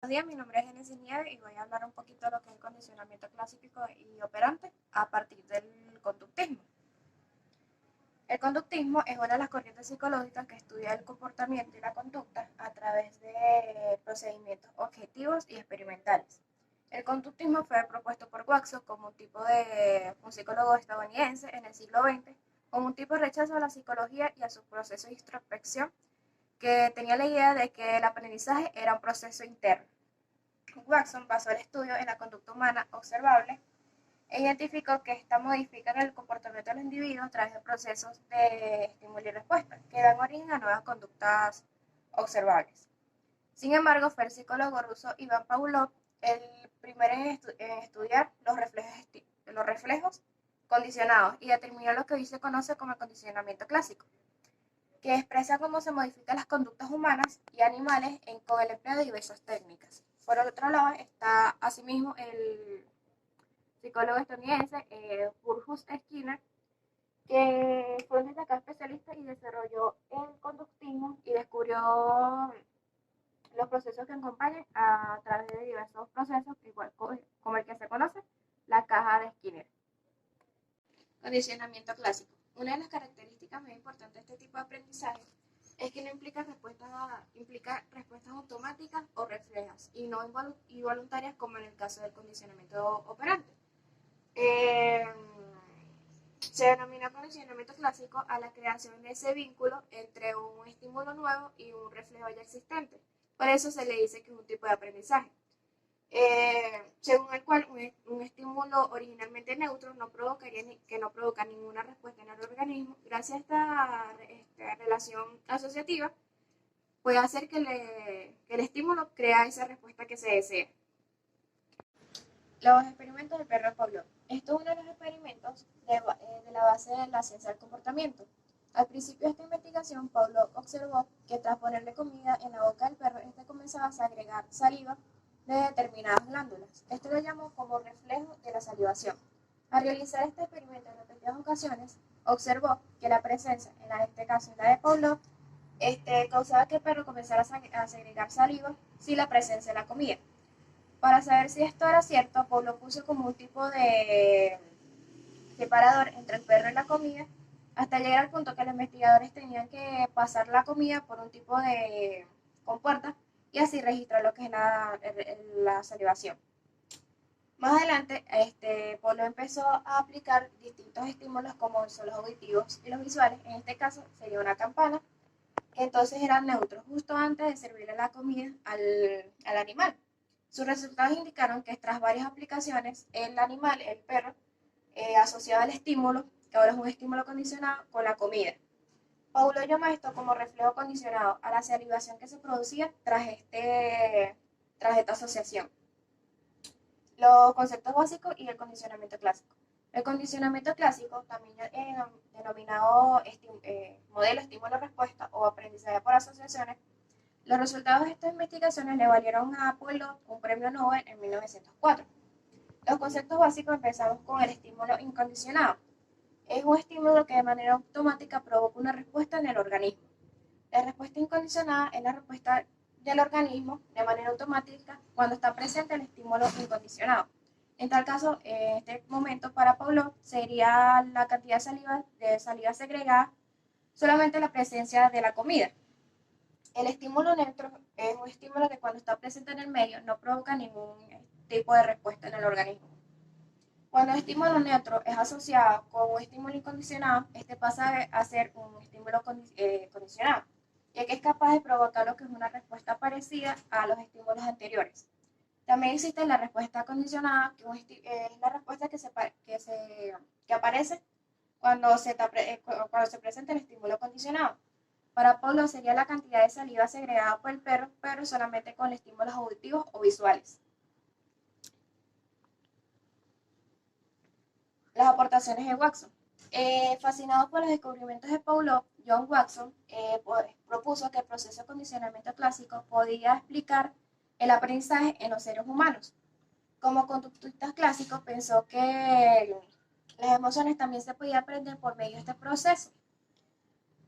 días, mi nombre es Genesis Nieves y voy a hablar un poquito de lo que es el condicionamiento clásico y operante a partir del conductismo. El conductismo es una de las corrientes psicológicas que estudia el comportamiento y la conducta a través de procedimientos objetivos y experimentales. El conductismo fue propuesto por Watson como un psicólogo estadounidense en el siglo XX, como un tipo de rechazo a la psicología y a sus procesos de introspección, que tenía la idea de que el aprendizaje era un proceso interno. Watson basó el estudio en la conducta humana observable e identificó que esta modifica el comportamiento del individuo a través de procesos de estímulo y respuesta, que dan origen a nuevas conductas observables. Sin embargo, fue el psicólogo ruso Ivan Pavlov el primero en estudiar los reflejos condicionados y determinó lo que hoy se conoce como el condicionamiento clásico, que expresa cómo se modifican las conductas humanas y animales con el empleo de diversas técnicas. Por otro lado, está asimismo el psicólogo estadounidense Burrhus Skinner, que fue un destacado especialista y desarrolló el conductismo y descubrió los procesos que acompañan a través de diversos procesos, igual como el que se conoce, la caja de Skinner. Condicionamiento clásico. Una de las características más importantes de este tipo de aprendizaje es que no implica respuestas automáticas o reflejas y no involuntarias como en el caso del condicionamiento operante. Se denomina condicionamiento clásico a la creación de ese vínculo entre un estímulo nuevo y un reflejo ya existente. Por eso se le dice que es un tipo de aprendizaje. Según el cual un estímulo originalmente neutro no provoca ninguna respuesta en el organismo. Gracias a esta relación asociativa, puede hacer que el estímulo crea esa respuesta que se desea. Los experimentos del perro Pavlov. Esto es uno de los experimentos de la base de la ciencia del comportamiento. Al principio de esta investigación, Pavlov observó que tras ponerle comida en la boca del perro, este comenzaba a segregar saliva de determinadas glándulas. Esto lo llamó como reflejo de la salivación. Al realizar este experimento en repetidas ocasiones, observó que la presencia, en este caso la de Pavlov, causaba que el perro comenzara a segregar saliva sin la presencia de la comida. Para saber si esto era cierto, Pavlov puso como un tipo de separador entre el perro y la comida, hasta llegar al punto que los investigadores tenían que pasar la comida por un tipo de compuerta y así registrar lo que es la salivación. Más adelante, Pavlov empezó a aplicar distintos estímulos como son los auditivos y los visuales. En este caso sería una campana, que entonces eran neutros justo antes de servirle la comida al animal. Sus resultados indicaron que tras varias aplicaciones, el animal, el perro, asociaba el estímulo, que ahora es un estímulo condicionado, con la comida. Pavlov llama esto como reflejo condicionado a la salivación que se producía tras esta asociación. Los conceptos básicos y el condicionamiento clásico. El condicionamiento clásico, también denominado modelo estímulo-respuesta o aprendizaje por asociaciones, los resultados de estas investigaciones le valieron a Pavlov un premio Nobel en 1904. Los conceptos básicos empezamos con el estímulo incondicionado. Es un estímulo que de manera automática provoca una respuesta en el organismo. La respuesta incondicionada es la respuesta del organismo de manera automática cuando está presente el estímulo incondicionado. En tal caso, en este momento para Pavlov sería la cantidad de saliva segregada solamente la presencia de la comida. El estímulo neutro es un estímulo que cuando está presente en el medio no provoca ningún tipo de respuesta en el organismo. Cuando el estímulo neutro es asociado con un estímulo incondicionado, este pasa a ser un estímulo condicionado, ya que es capaz de provocar lo que es una respuesta parecida a los estímulos anteriores. También existe la respuesta condicionada, que es la respuesta que aparece cuando se presenta el estímulo condicionado. Para Pavlov sería la cantidad de saliva segregada por el perro, pero solamente con estímulos auditivos o visuales. Las aportaciones de Watson. Fascinado por los descubrimientos de Pavlov, John Watson propuso que el proceso de condicionamiento clásico podía explicar el aprendizaje en los seres humanos. Como conductista clásico, pensó que las emociones también se podían aprender por medio de este proceso.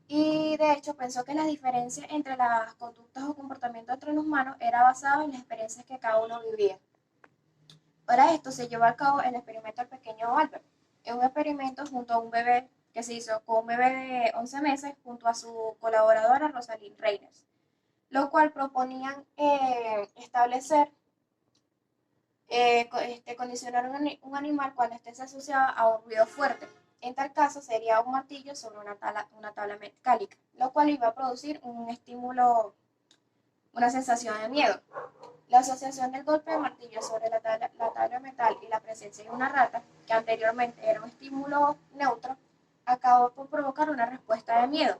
Y de hecho pensó que las diferencias entre las conductas o comportamientos entre los humanos era basado en las experiencias que cada uno vivía. Para esto se llevó a cabo el experimento del pequeño Albert. Es un experimento junto a un bebé que se hizo con un bebé de 11 meses junto a su colaboradora Rosalind Reyners, lo cual proponían establecer, condicionar un animal cuando éste se asociaba a un ruido fuerte. En tal caso sería un martillo sobre una tabla metálica, lo cual iba a producir un estímulo, una sensación de miedo. La asociación del golpe de martillo sobre la tabla de metal y la presencia de una rata, que anteriormente era un estímulo neutro, acabó por provocar una respuesta de miedo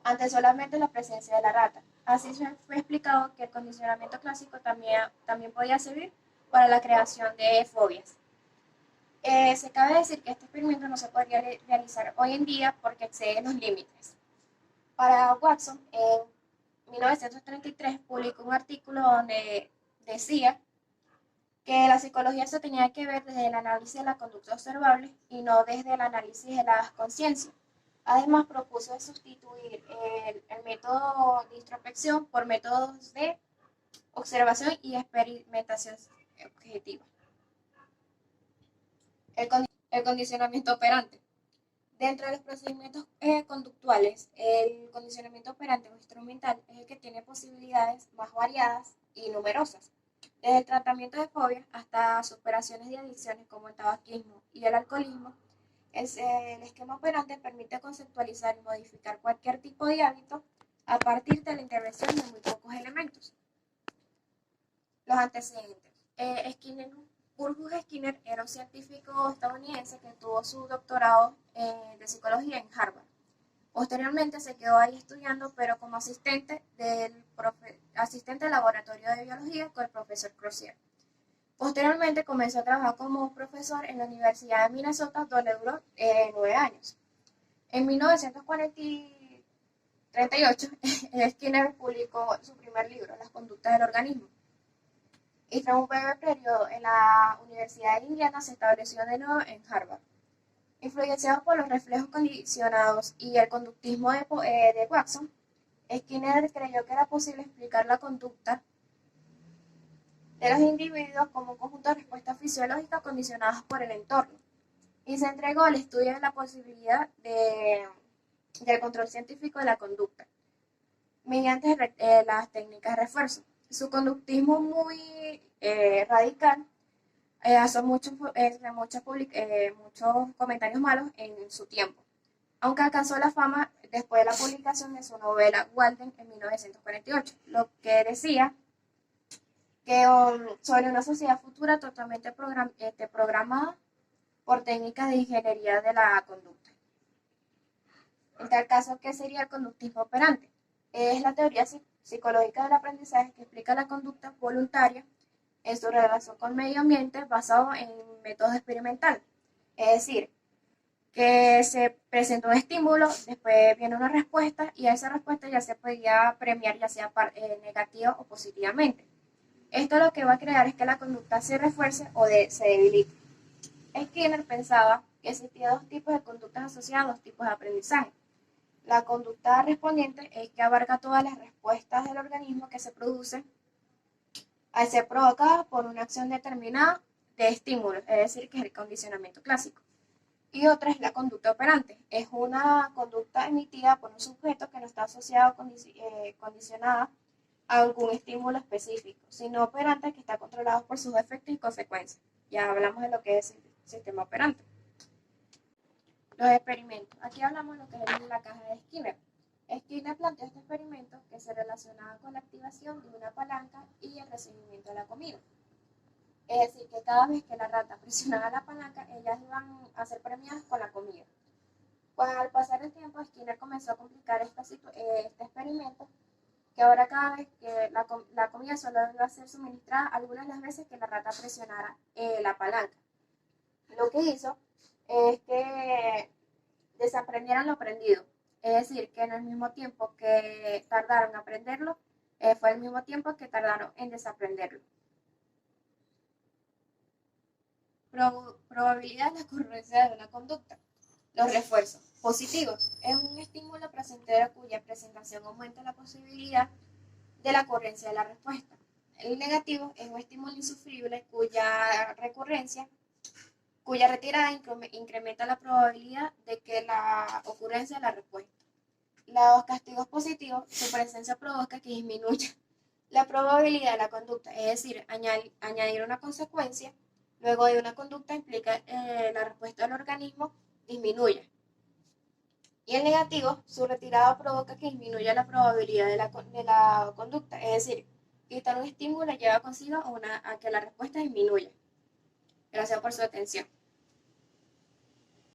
ante solamente la presencia de la rata. Así se fue explicado que el condicionamiento clásico también podía servir para la creación de fobias. Se cabe decir que este experimento no se podría realizar hoy en día porque excede los límites. Para Watson, en 1933 publicó un artículo donde decía que la psicología se tenía que ver desde el análisis de la conducta observable y no desde el análisis de las conciencias. Además, propuso sustituir el método de introspección por métodos de observación y experimentación objetiva. El condicionamiento operante. Dentro de los procedimientos conductuales, el condicionamiento operante o instrumental es el que tiene posibilidades más variadas y numerosas, desde el tratamiento de fobias hasta superaciones de adicciones como el tabaquismo y el alcoholismo. El esquema operante permite conceptualizar y modificar cualquier tipo de hábito a partir de la intervención de muy pocos elementos. Los antecedentes. Burgos Skinner era un científico estadounidense que tuvo su doctorado de psicología en Harvard. Posteriormente se quedó ahí estudiando, pero como asistente del laboratorio de biología con el profesor Crozier. Posteriormente comenzó a trabajar como profesor en la Universidad de Minnesota, donde duró 9 años. En 1938, Skinner publicó su primer libro, Las conductas del organismo. Y tras un breve periodo en la Universidad de Indiana, se estableció de nuevo en Harvard. Influenciado por los reflejos condicionados y el conductismo de Watson, Skinner creyó que era posible explicar la conducta de los individuos como un conjunto de respuestas fisiológicas condicionadas por el entorno, y se entregó al estudio de la posibilidad del control científico de la conducta mediante las técnicas de refuerzo. Su conductismo muy radical hace muchos comentarios malos en su tiempo, aunque alcanzó la fama después de la publicación de su novela Walden en 1948, lo que decía que sobre una sociedad futura totalmente programada por técnicas de ingeniería de la conducta. En tal caso, ¿qué sería el conductismo operante? Es la teoría psicológica del aprendizaje que explica la conducta voluntaria en su relación con el medio ambiente basado en métodos experimentales. Es decir, que se presenta un estímulo, después viene una respuesta y a esa respuesta ya se podía premiar ya sea negativa o positivamente. Esto lo que va a crear es que la conducta se refuerce o se debilite. Skinner pensaba que existían dos tipos de conductas asociadas a dos tipos de aprendizaje. La conducta respondiente es que abarca todas las respuestas del organismo que se producen al ser provocadas por una acción determinada de estímulos, es decir, que es el condicionamiento clásico. Y otra es la conducta operante. Es una conducta emitida por un sujeto que no está asociado condicionada a algún estímulo específico, sino operante que está controlado por sus efectos y consecuencias. Ya hablamos de lo que es el sistema operante. Los experimentos. Aquí hablamos de lo que es la caja de Skinner. Skinner planteó este experimento que se relacionaba con la activación de una palanca y el recibimiento de la comida. Es decir, que cada vez que la rata presionaba la palanca, ellas iban a ser premiadas con la comida. Pues al pasar el tiempo, Skinner comenzó a complicar este experimento, que ahora cada vez que la comida solo iba a ser suministrada algunas de las veces que la rata presionara la palanca. Lo que hizo es que desaprendieran lo aprendido. Es decir, que en el mismo tiempo que tardaron en aprenderlo, fue el mismo tiempo que tardaron en desaprenderlo. Probabilidad de la ocurrencia de una conducta. Los refuerzos. positivos. Es un estímulo placentero cuya presentación aumenta la posibilidad de la ocurrencia de la respuesta. El negativo es un estímulo insufrible cuya retirada incrementa la probabilidad de que la ocurrencia de la respuesta. Los castigos positivos, su presencia provoca que disminuya la probabilidad de la conducta, es decir, añadir una consecuencia luego de una conducta implica la respuesta del organismo disminuya. Y el negativo, su retirada provoca que disminuya la probabilidad de la conducta, es decir, quitar un estímulo lleva consigo a que la respuesta disminuya. Gracias por su atención.